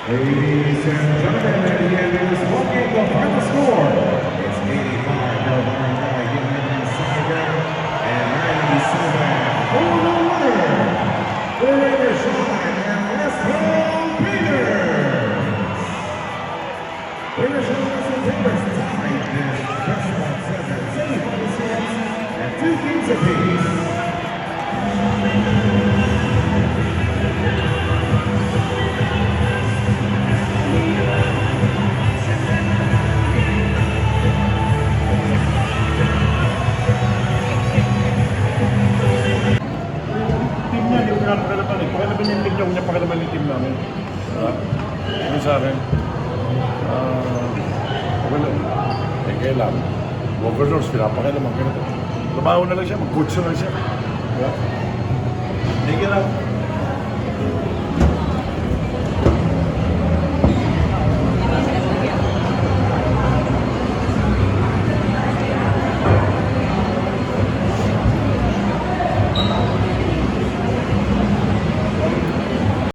Ladies and gentlemen, and is walking the final score. It's 85 for Barangay Union Cider and 97 for the winner, the Riverside and Westfield Beaters. Riverside and Beaters tied this just about 7 points and 2 games apiece. Pakilaban yung tignan niya, pakilaban yung team namin. Ano sa akin? Well, kailan? Overlords, pinapakilaman. Trabaho na lang siya, mag-coach na lang siya. Thank you lang.